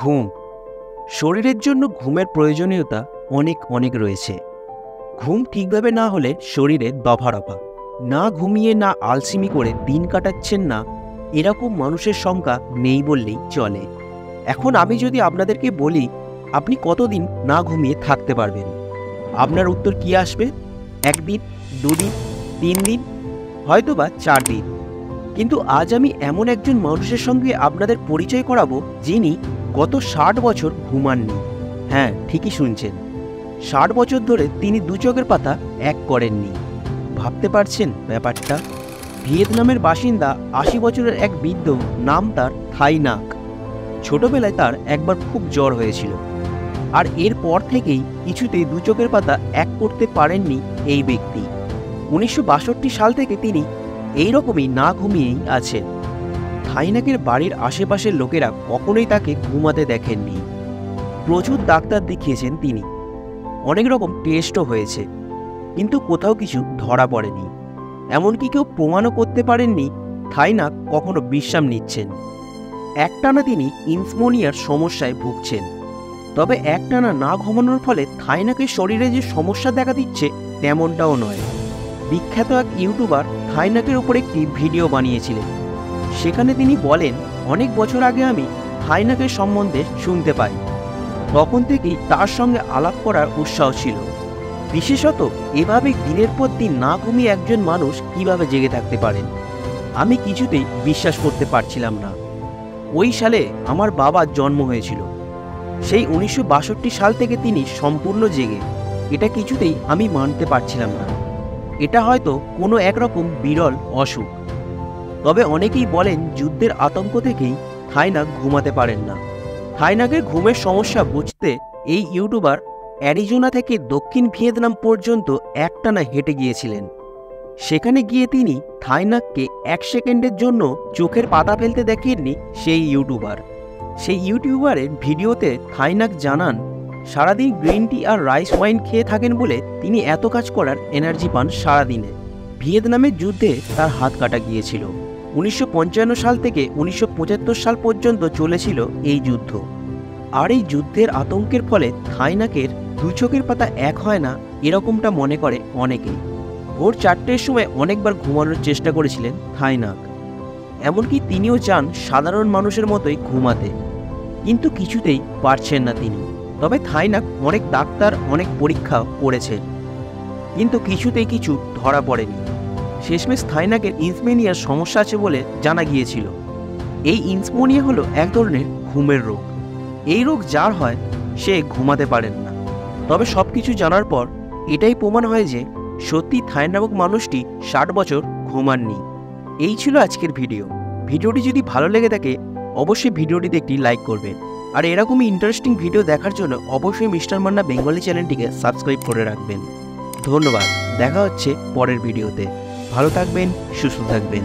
ঘুম শরীরের জন্য ঘুমের প্রয়োজনীয়তা অনেক রয়েছে। ঘুম ঠিকভাবে না হলে শরীরে দফা না ঘুমিয়ে না আলসেমি করে দিন কাটাচ্ছেন না, এরকম মানুষের সংখ্যা নেই বললেই চলে। এখন আমি যদি আপনাদেরকে বলি আপনি কতদিন না ঘুমিয়ে থাকতে পারবেন, আপনার উত্তর কি আসবে? 1 দিন, 2 দিন, 3 দিন, হয়তোবা 4 দিন। কিন্তু আজ আমি এমন একজন মানুষের সঙ্গে আপনাদের পরিচয় করাবো যিনি গত 60 বছর ঘুমাননি। হ্যাঁ, ঠিকই শুনছেন, 60 বছর ধরে তিনি দু চোখের পাতা এক করেননি। ভাবতে পারছেন ব্যাপারটা? ভিয়েতনামের বাসিন্দা 80 বছরের এক বৃদ্ধ, নাম তার থাই নাক। ছোটবেলায় তার একবার খুব জ্বর হয়েছিল, আর এরপর থেকেই কিছুতেই দু চোখের পাতা এক করতে পারেননি এই ব্যক্তি। 1962 সাল থেকে তিনি এইরকমই না ঘুমিয়েই আছেন। থাইনাকের বাড়ির আশেপাশের লোকেরা কখনোই তাকে ঘুমাতে দেখেননি। প্রচুর ডাক্তার দেখিয়েছেন তিনি, অনেক রকম টেস্টও হয়েছে, কিন্তু কোথাও কিছু ধরা পড়েনি। এমনকি কেউ প্রমাণও করতে পারেননি থাইনাক কখনো বিশ্রাম নিচ্ছেন। একটানা তিনি ইনসমনিয়ার সমস্যায় ভুগছেন। তবে একটানা না ঘুমানোর ফলে থাইনাকের শরীরে যে সমস্যা দেখা দিচ্ছে তেমনটাও নয়। বিখ্যাত এক ইউটিউবার থাইনাকের উপর একটি ভিডিও বানিয়েছিলেন। সেখানে তিনি বলেন, অনেক বছর আগে আমি থাইনাকের সম্বন্ধে শুনতে পাই, তখন থেকেই তার সঙ্গে আলাপ করার উৎসাহ ছিল। বিশেষত এভাবে দিনের পর দিন না ঘুমিয়ে একজন মানুষ কিভাবে জেগে থাকতে পারেন, আমি কিছুতেই বিশ্বাস করতে পারছিলাম না। ওই সালে আমার বাবার জন্ম হয়েছিল। সেই 1962 সাল থেকে তিনি সম্পূর্ণ জেগে, এটা কিছুতেই আমি মানতে পারছিলাম না। এটা হয়তো কোনো একরকম বিরল অসুখ। তবে অনেকেই বলেন যুদ্ধের আতঙ্ক থেকেই থাইনাক ঘুমাতে পারেন না। থাইনাকের ঘুমের সমস্যা বুঝতে এই ইউটিউবার অ্যারিজোনা থেকে দক্ষিণ ভিয়েতনাম পর্যন্ত একটানা হেঁটে গিয়েছিলেন। সেখানে গিয়ে তিনি থাইনাককে 1 সেকেন্ডের জন্য চোখের পাতা ফেলতে দেখেননি সেই ইউটিউবার। সেই ইউটিউবারের ভিডিওতে থাইনাক জানান, সারাদিন গ্রিন টি আর রাইস ওয়াইন খেয়ে থাকেন বলে তিনি এত কাজ করার এনার্জি পান সারাদিনে। ভিয়েতনামের যুদ্ধে তার হাত কাটা গিয়েছিল। 1955 সাল থেকে 1975 সাল পর্যন্ত চলেছিল এই যুদ্ধ। আর এই যুদ্ধের আতঙ্কের ফলে থাইনাকের দু চোখের পাতা এক হয় না, এরকমটা মনে করে অনেকেই। ভোর 4টের সময় অনেকবার ঘুমানোর চেষ্টা করেছিলেন থাইনাক। এমনকি তিনিও চান সাধারণ মানুষের মতোই ঘুমাতে, কিন্তু কিছুতেই পারছেন না তিনি। তবে থাইনাক অনেক ডাক্তার, অনেক পরীক্ষা করেছেন, কিন্তু কিছুতেই কিছু ধরা পড়েনি। শেষমেশ থাইনাকের ইনসমনিয়ার সমস্যা আছে বলে জানা গিয়েছিল। এই ইনসমনিয়া হলো এক ধরনের ঘুমের রোগ। এই রোগ যার হয় সে ঘুমাতে পারেন না। তবে সব কিছু জানার পর এটাই প্রমাণ হয় যে সত্যি থাই নামক মানুষটি 60 বছর ঘুমাননি। এই ছিল আজকের ভিডিও। ভিডিওটি যদি ভালো লেগে থাকে অবশ্যই ভিডিওটিতে একটি লাইক করবেন। আর এরকমই ইন্টারেস্টিং ভিডিও দেখার জন্য অবশ্যই মিস্টার মান্না বেঙ্গলি চ্যানেলটিকে সাবস্ক্রাইব করে রাখবেন। ধন্যবাদ, দেখা হচ্ছে পরের ভিডিওতে। ভালো থাকবেন, সুস্থ থাকবেন।